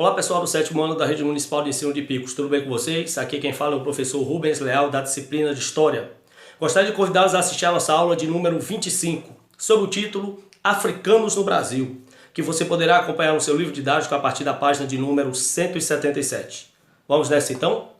Olá pessoal do 7º ano da Rede Municipal de Ensino de Picos, tudo bem com vocês? Aqui quem fala é o professor Rubens Leal da disciplina de História. Gostaria de convidá-los a assistir a nossa aula de número 25, sob o título Africanos no Brasil, que você poderá acompanhar no seu livro didático a partir da página de número 177. Vamos nessa então?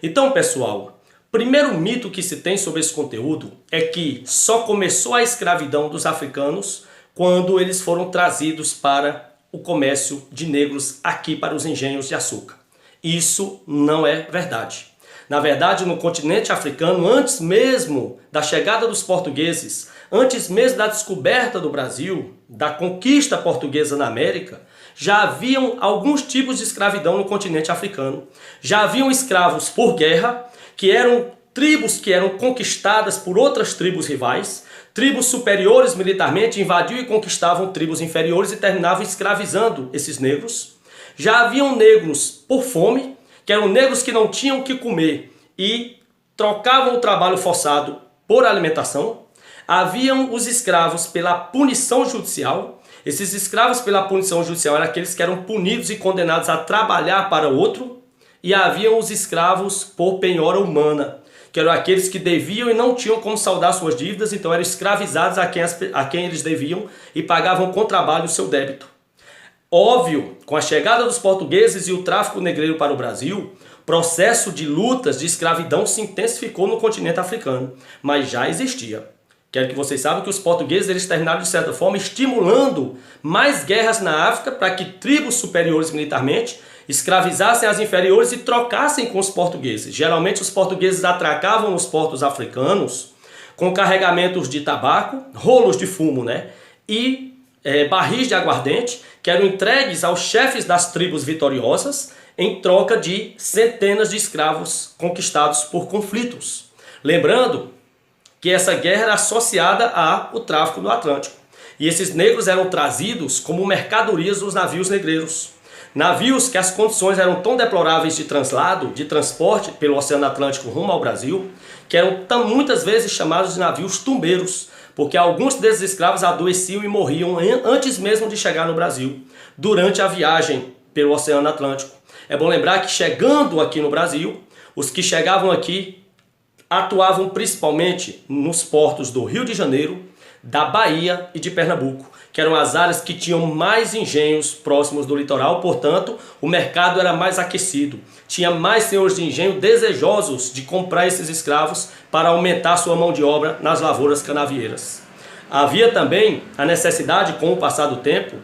Então pessoal, primeiro mito que se tem sobre esse conteúdo é que só começou a escravidão dos africanos quando eles foram trazidos para o comércio de negros aqui para os engenhos de açúcar. Isso não é verdade. Na verdade, no continente africano, antes mesmo da chegada dos portugueses, antes mesmo da descoberta do Brasil, da conquista portuguesa na América, já haviam alguns tipos de escravidão no continente africano. Já haviam escravos por guerra, que eram tribos que eram conquistadas por outras tribos rivais. Tribos superiores militarmente invadiam e conquistavam tribos inferiores e terminavam escravizando esses negros. Já haviam negros por fome, que eram negros que não tinham o que comer e trocavam o trabalho forçado por alimentação. Haviam os escravos pela punição judicial. Esses escravos pela punição judicial eram aqueles que eram punidos e condenados a trabalhar para outro. E haviam os escravos por penhora humana, que eram aqueles que deviam e não tinham como saldar suas dívidas, então eram escravizados a quem eles deviam e pagavam com trabalho o seu débito. Óbvio, com a chegada dos portugueses e o tráfico negreiro para o Brasil, o processo de lutas de escravidão se intensificou no continente africano, mas já existia. Quero que vocês saibam que os portugueses eles terminaram de certa forma estimulando mais guerras na África para que tribos superiores militarmente escravizassem as inferiores e trocassem com os portugueses. Geralmente os portugueses atracavam nos portos africanos com carregamentos de tabaco, rolos de fumo, e barris de aguardente que eram entregues aos chefes das tribos vitoriosas em troca de centenas de escravos conquistados por conflitos. Lembrando que essa guerra era associada ao tráfico do Atlântico. E esses negros eram trazidos como mercadorias dos navios negreiros. Navios que as condições eram tão deploráveis de translado, de transporte pelo Oceano Atlântico rumo ao Brasil, que eram muitas vezes chamados de navios tumbeiros, porque alguns desses escravos adoeciam e morriam antes mesmo de chegar no Brasil, durante a viagem pelo Oceano Atlântico. É bom lembrar que chegando aqui no Brasil, os que chegavam aqui atuavam principalmente nos portos do Rio de Janeiro, da Bahia e de Pernambuco, que eram as áreas que tinham mais engenhos próximos do litoral, portanto, o mercado era mais aquecido. Tinha mais senhores de engenho desejosos de comprar esses escravos para aumentar sua mão de obra nas lavouras canavieiras. Havia também a necessidade, com o passar do tempo,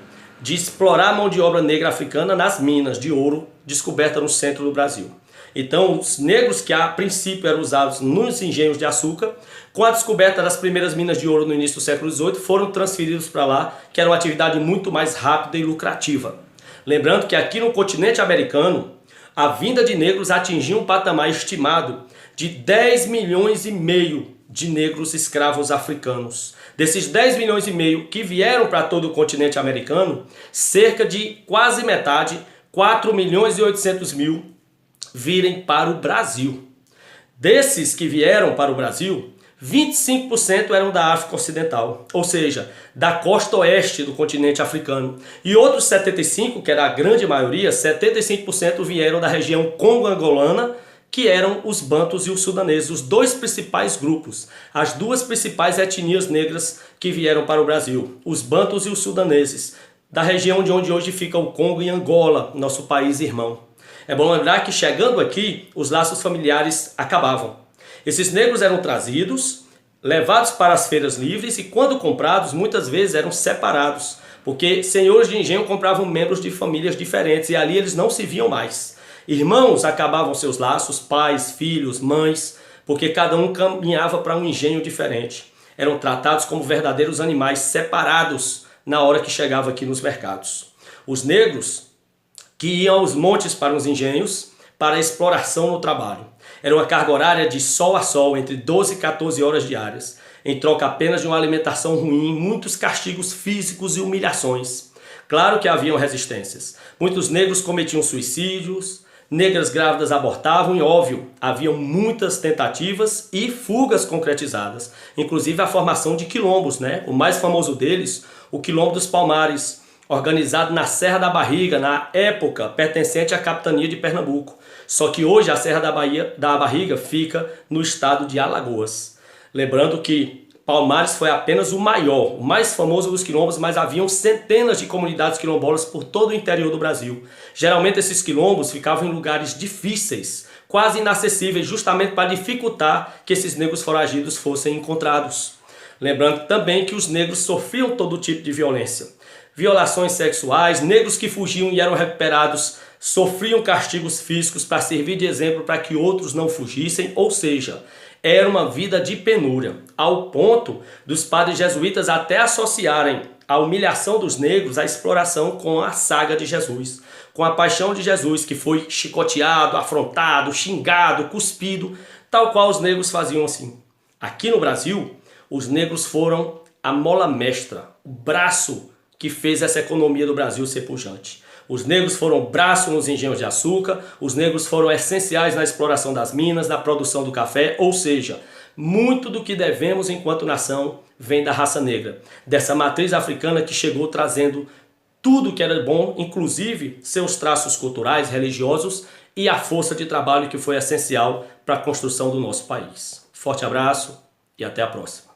de explorar a mão de obra negra africana nas minas de ouro descobertas no centro do Brasil. Então, os negros que a princípio eram usados nos engenhos de açúcar, com a descoberta das primeiras minas de ouro no início do século XVIII, foram transferidos para lá, que era uma atividade muito mais rápida e lucrativa. Lembrando que aqui no continente americano, a vinda de negros atingiu um patamar estimado de 10 milhões e meio de negros escravos africanos. Desses 10 milhões e meio que vieram para todo o continente americano, cerca de quase metade, 4 milhões e 800 mil, virem para o Brasil. Desses que vieram para o Brasil, 25% eram da África Ocidental, ou seja, da costa oeste do continente africano. E outros 75%, que era a grande maioria, 75% vieram da região congo-angolana, que eram os bantus e os sudaneses, os dois principais grupos, as duas principais etnias negras que vieram para o Brasil, os bantus e os sudaneses, da região de onde hoje fica o Congo e Angola, nosso país irmão. É bom lembrar que chegando aqui, os laços familiares acabavam. Esses negros eram trazidos, levados para as feiras livres e quando comprados, muitas vezes eram separados, porque senhores de engenho compravam membros de famílias diferentes e ali eles não se viam mais. Irmãos acabavam seus laços, pais, filhos, mães, porque cada um caminhava para um engenho diferente. Eram tratados como verdadeiros animais separados na hora que chegava aqui nos mercados. Os negros que iam aos montes para os engenhos para exploração no trabalho. Era uma carga horária de sol a sol, entre 12 e 14 horas diárias, em troca apenas de uma alimentação ruim, muitos castigos físicos e humilhações. Claro que haviam resistências. Muitos negros cometiam suicídios, negras grávidas abortavam e, óbvio, haviam muitas tentativas e fugas concretizadas. Inclusive a formação de quilombos, O mais famoso deles, o Quilombo dos Palmares, organizado na Serra da Barriga, na época pertencente à capitania de Pernambuco. Só que hoje a Serra da Barriga fica no estado de Alagoas. Lembrando que Palmares foi apenas o maior, o mais famoso dos quilombos, mas haviam centenas de comunidades quilombolas por todo o interior do Brasil. Geralmente esses quilombos ficavam em lugares difíceis, quase inacessíveis, justamente para dificultar que esses negros foragidos fossem encontrados. Lembrando também que os negros sofriam todo tipo de violência. Violações sexuais, negros que fugiam e eram recuperados sofriam castigos físicos para servir de exemplo para que outros não fugissem, ou seja, era uma vida de penúria, ao ponto dos padres jesuítas até associarem a humilhação dos negros à exploração com a saga de Jesus, com a paixão de Jesus, que foi chicoteado, afrontado, xingado, cuspido, tal qual os negros faziam assim. Aqui no Brasil, os negros foram a mola mestra, o braço que fez essa economia do Brasil ser pujante. Os negros foram braço nos engenhos de açúcar, os negros foram essenciais na exploração das minas, na produção do café, ou seja, muito do que devemos enquanto nação vem da raça negra, dessa matriz africana que chegou trazendo tudo que era bom, inclusive seus traços culturais, religiosos e a força de trabalho que foi essencial para a construção do nosso país. Forte abraço e até a próxima.